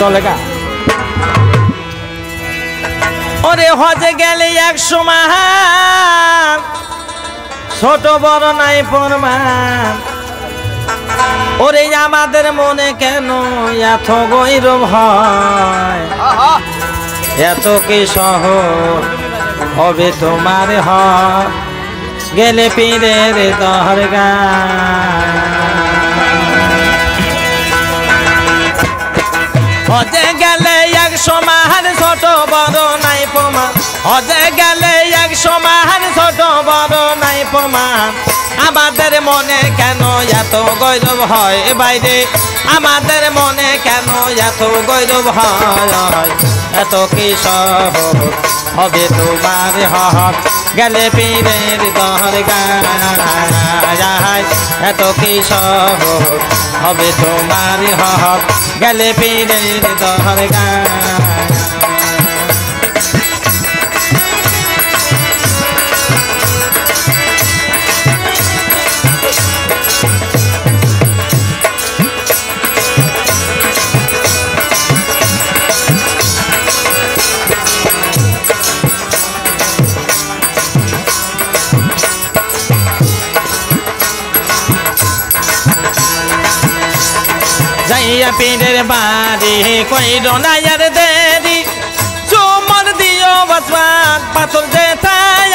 চলেগা ওরে হজে গেলে 100 মাস ছোট বড় নাই প্রমাণ ওরে আমাদের মনে কেন এত গৌরব হয় এত কি সহজ হবে তোমার হয় গেলে পীরের দরগাহ হজে গেলে 100 মাস ছোট বড় নাই প্রমাণ হজে গেলে 100 মাস ছোট বড় নাই প্রমাণ আমাদের মনে কেন এত গৌরব হয় বাইরে আমাদের মনে কেন এত গৌরব হয় এত কি সহজ হবে তোমার হক গেলে পীরের দরগাহ এত কি সহজ হবে তোমার হক গেলে পীরের দরগাহ যাইয়া পীরের বাড়ি কইরো না আর দেরি চুমর দিও বাসবান পাথর যেথায়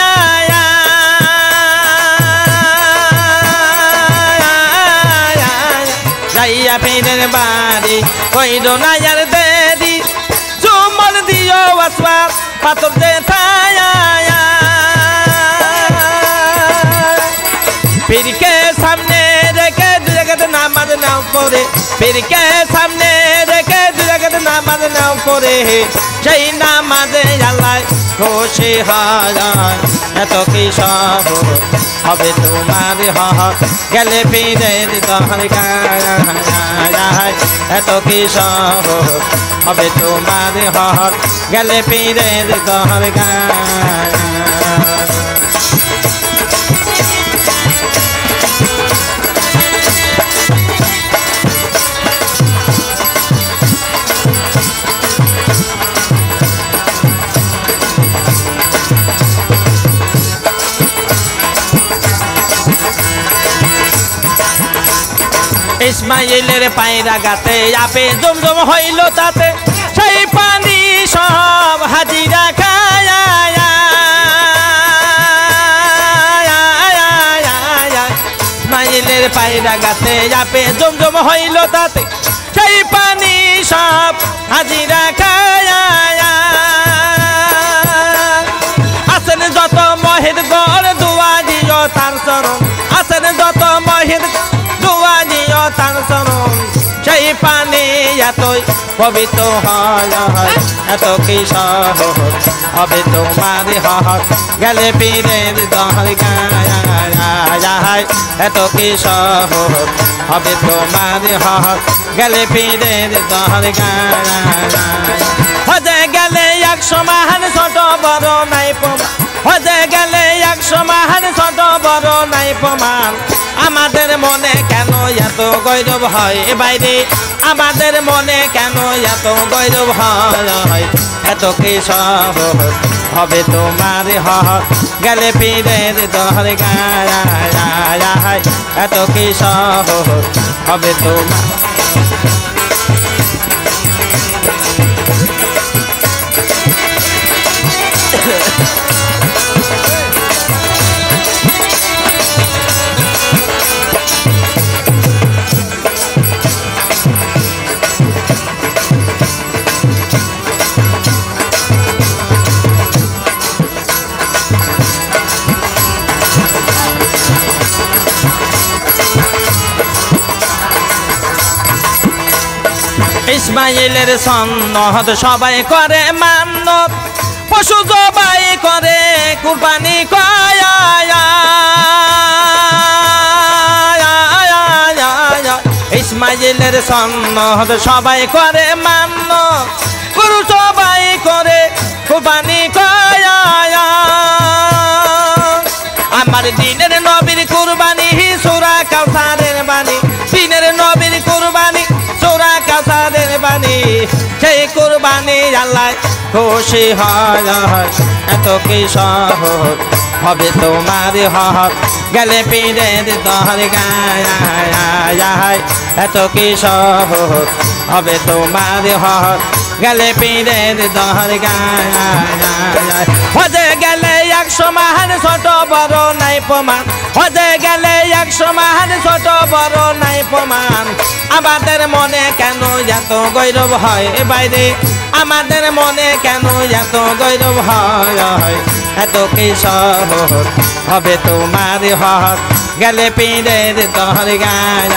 যাইয়া পীরের বাড়ি কইরো না আর দেরি চুমর দিও বাসবান পাথর যেথায় পীরকে সামনে রেখে নামাজ নাও পড়ে পীরকে সামনে রেখে দুরাকাত নামাজ নাও পড়ে সেই নামাজে আল্লাহ খুশি হয় এত কি সহজ হবে তোমার হক গেলে পীরের দরগাহ এত কি সহজ হবে তোমার হক গেলে পীরের দরগাহ ইসমাইলের পায়রা গাতে আপে জমজম হইল তাতে সেই পানি সব হাজিরা খায় ইসমাইলের পায়রা গাতে আপে জমজম হইল তাতে সেই পানি সব হাজিরা খায় আসেন যত মহের গড় দোয়া দিও তার চরণ আসেন যত মহের তার চরণ সেই পানি এতই পবিত্র হয় এত কি সহজ হবে তোমার হক গেলে পীরের দরগাহ এত কি সহজ হবে তোমার হক গেলে পীরের দরগাহ হজে গেলে 100 মাস ছোট বড় নাই প্রমাণ হজে গেলে 100 মাস ছোট বড় নাই প্রমাণ আমাদের মনে কেন এত গৌরব হয় বাইরে আমাদের মনে কেন এত গৌরব হয় এত কি সহজ হবে তোমার হক গেলে পীরের দরগাহ এত কি সহজ হবে তোমার ইসমাইলের সন্ন্যত সবাই করে মান্নত পশু জবাই করে কুরবানি কয় ইসমাইলের সন্ন্যত সবাই করে মান্নত গরু জবাই করে কুরবানি কয় আমার দিনের নবীর কুরবানি সূরা কাউসারের বাণী দিনের নবীর কুরবানি সূরা কাউসারের বাণী এই কুরবানি আল্লাহ খুশি হয় এত কি সহজ হবে তোমার হক গেলে পীরের দরগায় এত কি সহজ হবে তোমার হক গেলে পীরের দরগায় হজে গেলে 100 মাহান ছোট বড় নাই প্রমাণ হজে গেলে 100 মাহান ছোট বড় নাই প্রমাণ আমাদের মনে কেন এত গৌরব হয় বাইরে আমাদের মনে কেন এত গৌরব হয় এত কি সহজ হবে তোমার হক গেলে পীরের দরগায়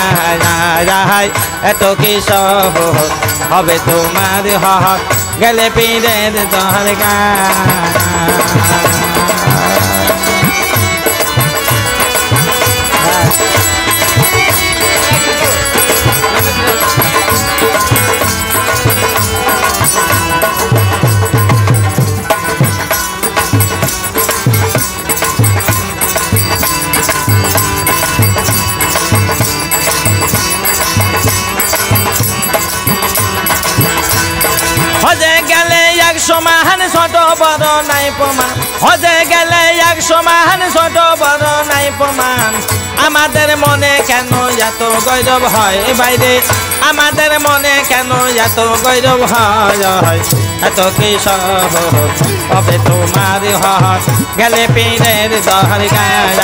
এত কি সহজ হবে তোমার হক গেলে পীরের দরগায় হজে গেলে 100 মাহান ছোট বড় নাই প্রমাণ হজে গেলে 100 মাহান ছোট বড় নাই প্রমাণ আমাদের মনে কেন এত গৌরব হয় বাইরে আমাদের মনে কেন এত গৌরব হয় এত কি সহজ হবে তোমার হক গেলে পীরের দরগায়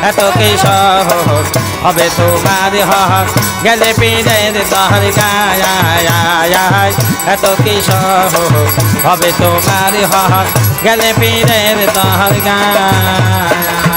এত কি সহজ হবে তোমার হক গেলে পীরের দরগায় এত কি সহজ হবে তোমার হক গেলে পীরের দরগায়